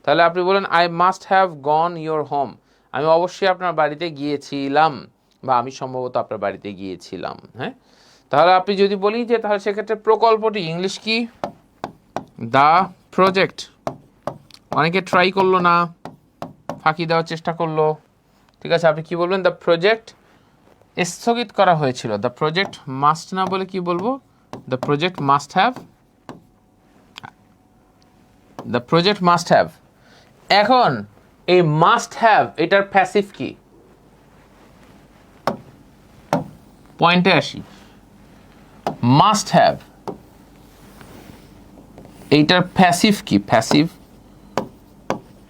তাহলে আপনি বলেন I must have gone your home, আমি অবশ্যই আপনার বাড়িতে গিয়েছিলাম, বা আমি সম্ভবত আপনার বাড়িতে গিয়েছিলাম। হ্যাঁ, তাহলে আপনি যদি বলি যে তাহলে সেক্ষেত্রে প্রকল্পটি ইংলিশ কি? The project. অনেকে ট্রাই করলো না, ফাঁকি দেওয়ার চেষ্টা করলো, ঠিক আছে, আপনি কি বলবেন? দ্য প্রজেক্ট স্থগিত করা হয়েছিল। দ্য প্রজেক্ট মাস্ট না বলে কি বলবো? The project must have, the project must have. এখন এই মাস্ট হ্যাভ এটার প্যাসিভ কি? পয়েন্টে আসি। মাস্ট হ্যাভ এইটার প্যাসিভ কি? প্যাসিভ,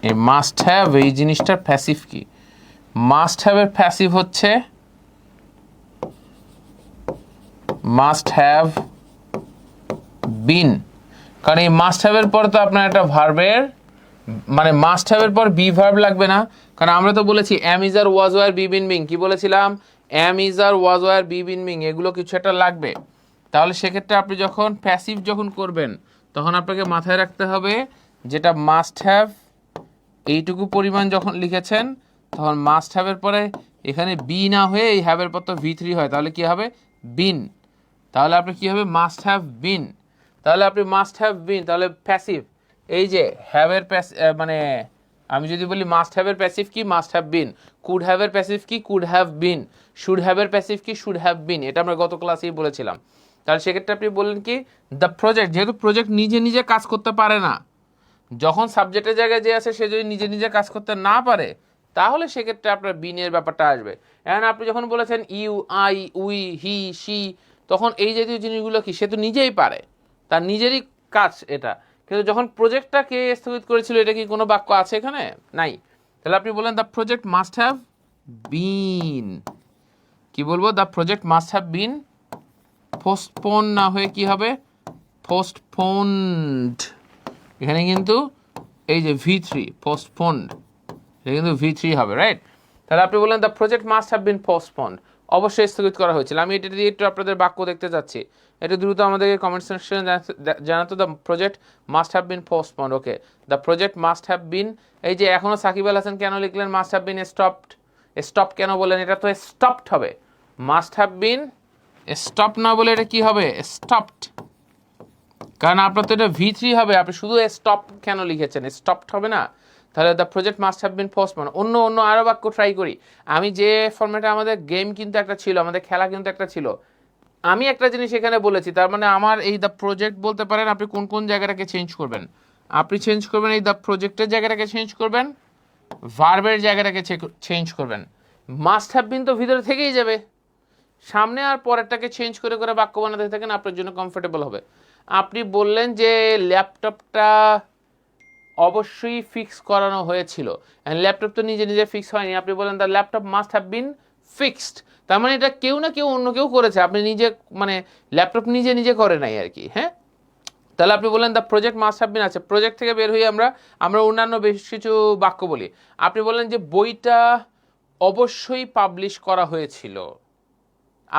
এই মাস্ট হ্যাভ এই জিনিসটার প্যাসিভ কি? মাস্ট হ্যাভের প্যাসিভ হচ্ছে মাস্ট হ্যাভ বিন। কারণ এই মাস্ট হ্যাভের পর তো আপনার একটা ভার্বের, মানে মাস্ট হ্যাভের পর বি ভার্ব লাগবে না, কারণ আমরা তো বলেছি am is are was were be been being. কি বলেছিলাম? Am is are was were be been being, এগুলো কিছু একটা লাগবে। তাহলে সেক্ষেত্রে আপনি যখন প্যাসিভ যখন করবেন তখন আপনাকে মাথায় রাখতে হবে যেটা মাস্ট হ্যাভ এইটুকু পরিমাণ যখন লিখেছেন তখন মাস্ট হ্যাভের পরে এখানে বি না হয়ে এই হ্যাভের পর তো V3 হয়, তাহলে কি হবে? বিন। তাহলে আপনি কি হবে? মাস্ট হ্যাভ বিন। তাহলে আপনি মাস্ট হ্যাভ বিন, তাহলে প্যাসিভ এই যে হ্যাভের মানে আমি যদি বলি মাস্ট হ্যাভের প্যাসিভ কি? Must have been. কুড হ্যাভের প্যাসিভ কি? Could have been. শুড হ্যাভের প্যাসিভ কি? Should have been. এটা আমরা গত ক্লাসেই বলেছিলাম। তাহলে সেক্ষেত্রে আপনি বললেন কি? দ্য প্রজেক্ট, যেহেতু প্রজেক্ট নিজে নিজে কাজ করতে পারে না, যখন সাবজেক্টের জায়গায় যে আছে সে যদি নিজে নিজে কাজ করতে না পারে তাহলে সেক্ষেত্রে আপনার বিনের ব্যাপারটা আসবে। এখন আপনি যখন বলেছেন you, I, we, he, she, তখন এই জাতীয় জিনিসগুলো কি? সে তো নিজেই পারে, তার নিজেরই কাজ এটা। কিন্তু যখন প্রজেক্টটা কে স্থগিত করেছিল, এটা কি কোনো বাক্য আছে এখানে? নাই। তাহলে আপনি বলেন দ্য প্রজেক্ট মাস্ট হ্যাভ বিন, কি বলবো? The project must have bin postpone না হয়ে কি হবে? পোস্টপোন্ড। এখানে কিন্তু এই যে V3 পোস্টপোন্ড, এটা কিন্তু V3 হবে, রাইট? তাহলে আপনি বললেন the project must have been postponed, অবশ্যই স্থগিত করা হয়েছিল। আমি এটা দিয়ে একটু আপনাদের বাক্য দেখতে যাচ্ছি, এটা দ্রুত আমাদেরকে কমেন্ট সেকশনে জানাতো। The project must have been postponed. Okay, the project must have been, এই যে এখনো সাকিব আল হাসান কেন লিখলেন must have been stopped? Stop কেন বললেন? এটা তো স্টপড হবে। মাস্ট হ্যাভ বিন স্টপ না বলে এটা কি হবে? স্টপড। কারণ আপনার তো এটা V3 হবে, আপনি শুধু স্টপ কেন লিখেছেন? স্টপড হবে না? তাহলে the project must have bin postpone. অন্য অন্য আরও বাক্য ট্রাই করি। আমি যে ফর্মেটে আমাদের গেম কিন্তু একটা ছিল, আমাদের খেলা কিন্তু একটা ছিল, আমি একটা জিনিস এখানে বলেছি, তার মানে আমার এই দ্য প্রজেক্ট বলতে পারেন আপনি কোন কোন জায়গাটাকে চেঞ্জ করবেন। আপনি চেঞ্জ করবেন এই দ্য প্রজেক্টের জায়গাটাকে চেঞ্জ করবেন, ভার্বের জায়গাটাকে চেঞ্জ করবেন। মাস্ট হ্যাভ বিন তো ভিতরে থেকেই যাবে, সামনে আর পরেরটাকে চেঞ্জ করে করে বাক্য বানাতে থাকেন, আপনার জন্য কমফোর্টেবল হবে। আপনি বললেন যে ল্যাপটপটা অবশ্যই ফিক্স করানো হয়েছিল, ল্যাপটপ তো নিজে নিজে ফিক্স হয়নি। আপনি বলেন the laptop must have bin fixed, তার মানে এটা কেউ না কেউ অন্য কেউ করেছে, আপনি নিজে মানে ল্যাপটপ নিজে নিজে করে নাই আর কি। হ্যাঁ, তাহলে আপনি বললেন দ্য প্রজেক্ট মাস্ট হ্যাভ বিন আছে। প্রজেক্ট থেকে বের হয়ে আমরা অন্যান্য বেশ কিছু বাক্য বলি। আপনি বললেন যে বইটা অবশ্যই পাবলিশ করা হয়েছিল।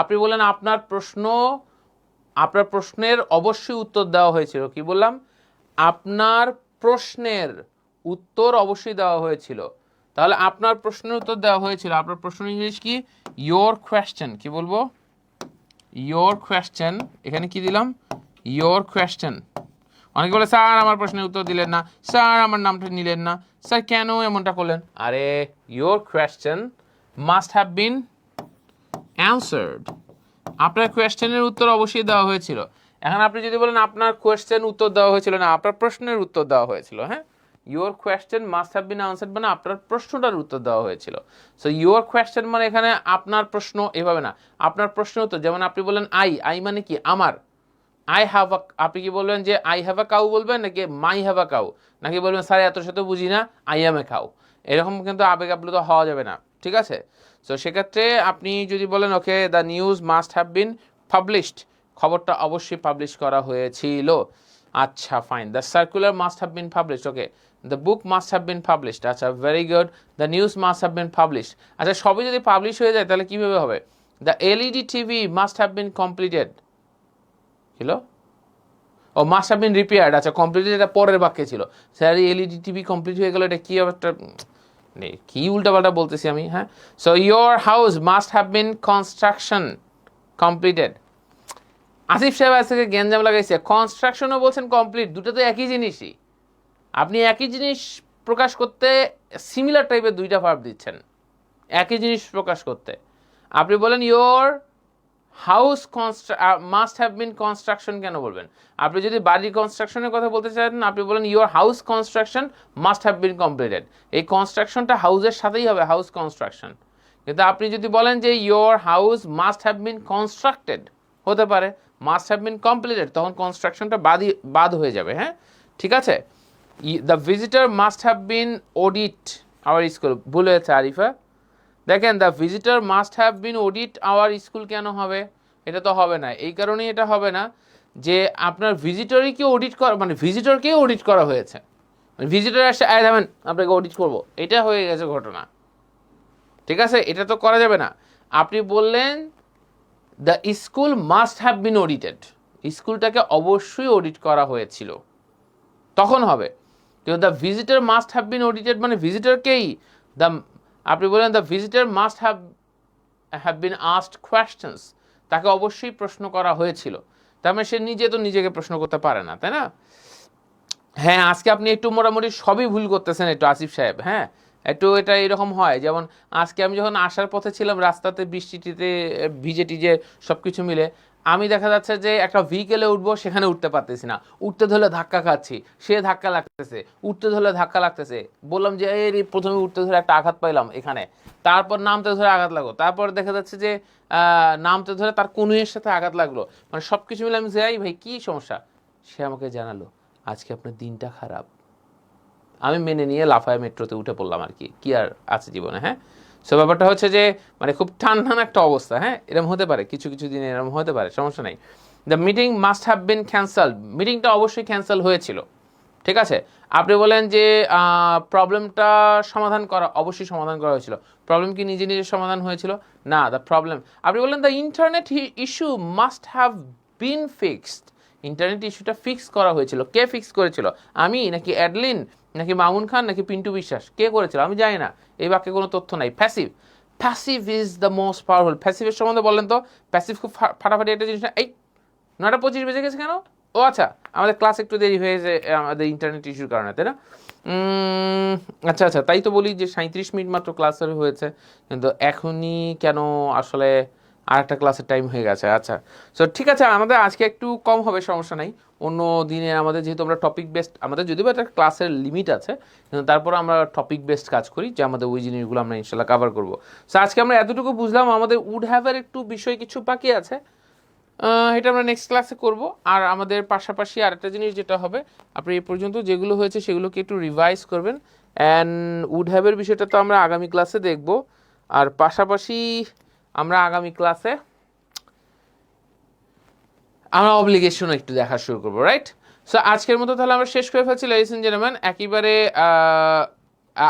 আপনি বললেন আপনার প্রশ্নের অবশ্যই উত্তর দেওয়া হয়েছিল। কি বললাম? আপনার প্রশ্নের উত্তর অবশ্যই দেওয়া হয়েছিল। তাহলে আপনার প্রশ্নের উত্তর দেওয়া হয়েছিল, আপনার প্রশ্ন ইংলিশ কি? Your question. কি বলবো? Your question. এখানে কি দিলাম? Your question. অনেকে বলে স্যার আমার প্রশ্নের উত্তর দিলেন না, স্যার আমার নামটা নিলেন না, স্যার কেন এমনটা করলেন? আরে your question must have been answered, আপনার কোয়েশ্চেনের উত্তর অবশ্যই দেওয়া হয়েছিল। এখন আপনি যদি বলেন আপনার কোয়েশ্চেন উত্তর দেওয়া হয়েছিল না, আপনার প্রশ্নের উত্তর দেওয়া হয়েছিল। হ্যাঁ, your question must have bin answered মানে আপনার প্রশ্নটার উত্তর দেওয়া হয়েছিল। সো ইউর কোয়েশ্চেন মানে এখানে আপনার প্রশ্ন, এভাবে না, আপনার প্রশ্নের উত্তর। যেমন আপনি বলেন আই মানে কি? আমার। আই হ্যাভ আ, আপনি কি বলবেন যে আই হ্যাভ আ কাউ বলবেন, নাকি মাই হ্যাভ আ কাউ, নাকি বলবেন স্যার এত শত বুঝি না, আই অ্যাম এ কাউ? এরকম কিন্তু আবেগ আপ্লুত হওয়া যাবে না, ঠিক আছে? সো সেক্ষেত্রে আপনি যদি বলেন okay the news must have been published, খবরটা অবশ্যই পাবলিশ করা হয়েছিল। আচ্ছা fine. The circular must have been published. Okay, the book must have been published. আচ্ছা very good. The news must have been published. আচ্ছা সবই যদি পাবলিশ হয়ে যায় তাহলে কীভাবে হবে? The LED TV must have been completed. ছিল ও মাস্ট হ্যাভ বিন রিপেয়ার্ড। আচ্ছা কমপ্লিটেড এটা পরের বাক্যে ছিল। স্যার এলইডি টিভি কমপ্লিট হয়ে গেল, এটা কি একটা নেই, কি উল্টাপাল্টা বলতেছি আমি। হ্যাঁ, so your house must have bin construction completed. Asif সাহেব আজ থেকে গ্যাঞ্জাম লাগাইছে, কনস্ট্রাকশনও বলছেন কমপ্লিট, দুটো তো একই জিনিসই। আপনি একই জিনিস প্রকাশ করতে সিমিলার টাইপের দুইটা ভার্ব দিচ্ছেন একই জিনিস প্রকাশ করতে। আপনি বলেন your house must have bin construction কেন বলবেন? আপনি যদি বাড়ির কনস্ট্রাকশনের কথা বলতে চান আপনি বলেন your house construction must have been completed. এই কনস্ট্রাকশনটা হাউসের সাথেই হবে, হাউস কনস্ট্রাকশন। কিন্তু আপনি যদি বলেন যে your house must have bin constructed, হতে পারে মাস্ট হ্যাভ বিন কমপ্লিটেড, তখন কনস্ট্রাকশনটা বাদ হয়ে যাবে। হ্যাঁ, ঠিক আছে। The visitor must have bin audit our school, ভুল হয়েছে আরিফা। দেখেন the visitor must have bin audit our school কেন হবে? এটা তো হবে না। এই কারণেই এটা হবে না যে আপনার ভিজিটরকে অডিট করা, মানে ভিজিটরকেই অডিট করা হয়েছে, ভিজিটর আসে আয় যাবেন আপনাকে অডিট করব, এটা হয়ে গেছে ঘটনা। ঠিক আছে, এটা তো করা যাবে না। আপনি বললেন the school must have been audited, স্কুলটাকে অবশ্যই অডিট করা হয়েছিল, তখন হবে। কিন্তু the visitor must have been audited মানে ভিজিটরকেই দ্য, আপনি বলেন the visitor must have been asked questions, তাকে অবশ্যই প্রশ্ন করা হয়েছিল, তার মানে সে নিজে তো নিজেকে প্রশ্ন করতে পারে না, তাই না? হ্যাঁ, আজকে আপনি একটু মোটামুটি সবই ভুল করতেছেন একটু আসিফ সাহেব। হ্যাঁ, একটু এটা এরকম হয়, যেমন আজকে আমি যখন আসার পথে ছিলাম রাস্তাতে বৃষ্টিটিতে ভিজে টিজে সব কিছু মিলে, আমি দেখা যাচ্ছে যে একটা ভেহিকেলে উঠবো, সেখানে উঠতে পারতেছি না, উঠতে ধরলে ধাক্কা খাচ্ছি, সে ধাক্কা লাগতেছে, উঠতে ধরলে ধাক্কা লাগতেছে, বললাম যে এই প্রথমে উঠতে ধরে একটা আঘাত পাইলাম এখানে, তারপর নামতে ধরে আঘাত লাগলো, তারপর দেখা যাচ্ছে যে নামতে ধরে তার কনুইয়ের সাথে আঘাত লাগলো, মানে সব কিছু মিলে আমি যাই ভাই কী সমস্যা, সে আমাকে জানালো আজকে আপনার দিনটা খারাপ। আমি মেনে নিয়ে লাফায় মেট্রোতে উঠে পড়লাম, আর কি আর আছে জীবনে। হ্যাঁ, সো ব্যাপারটা হচ্ছে যে মানে খুব টান একটা অবস্থা। হ্যাঁ, এরকম হতে পারে, কিছু কিছু দিনে এরকম হতে পারে, সমস্যা নাই। The meeting must have bin cancelled, মিটিংটা অবশ্যই ক্যান্সেল হয়েছিল। ঠিক আছে, আপনি বলেন যে প্রবলেমটা সমাধান করা, অবশ্যই সমাধান করা হয়েছিল। প্রবলেম কি নিজে নিজে সমাধান হয়েছিল? না, দ্য প্রবলেম, আপনি বললেন the internet issue must have bin fixed, internet ইস্যুটা ফিক্স করা হয়েছিল। কে ফিক্স করেছিল? আমি নাকি অ্যাডলিন নাকি মামুন খান নাকি পিন্টু বিশ্বাস? কে করেছিল? আমি জানি না, এই বাক্যে কোনো তথ্য নাই। Passive, passive is the most powerful. প্যাসিভের সম্বন্ধে বলেন তো, প্যাসিভ খুব ফাটাফাটি একটা জিনিস না। এই 9:25 বেজে গেছে কেন? ও আচ্ছা, আমাদের ক্লাস একটু দেরি হয়েছে আমাদের ইন্টারনেট ইস্যুর কারণে, তাই না? আচ্ছা আচ্ছা, তাই তো বলি যে 37 মিনিট মাত্র ক্লাস হয়েছে, কিন্তু এখনই কেন আসলে আর একটা ক্লাসের টাইম হয়ে গেছে। আচ্ছা, সো ঠিক আছে, আমাদের আজকে একটু কম হবে, সমস্যা নাই। অন্য দিনে আমাদের যেহেতু আমরা টপিক বেসড, আমাদের যদিও একটা ক্লাসের লিমিট আছে, কিন্তু তারপর আমরা টপিক বেসড কাজ করি, যে আমাদের ওই জিনিসগুলো আমরা ইনশাল্লাহ কভার করবো। সো আজকে আমরা এতটুকু বুঝলাম, আমাদের উড হ্যাভের একটু বিষয় কিছু বাকি আছে, এটা আমরা নেক্সট ক্লাসে করব। আর আমাদের পাশাপাশি আরেকটা জিনিস যেটা হবে, আপনি এই পর্যন্ত যেগুলো হয়েছে সেগুলোকে একটু রিভাইজ করবেন। অ্যান্ড উড হ্যাভের বিষয়টা তো আমরা আগামী ক্লাসে দেখব। আর পাশাপাশি আমরা আগামী ক্লাসে আমরা অব্লিগেশনও একটু দেখা শুরু করবো, রাইট? সো আজকের মতো তাহলে আমরা শেষ করে ফেলছি লেডিস এন্ড জেন্টলম্যান। একেবারে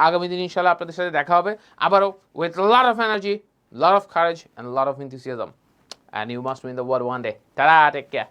আগামী দিন ইনশাল্লাহ আপনাদের সাথে দেখা হবে আবারও, with lot of energy, lot of courage and lot of enthusiasm, and you must win the world one day. Ta-da, take care.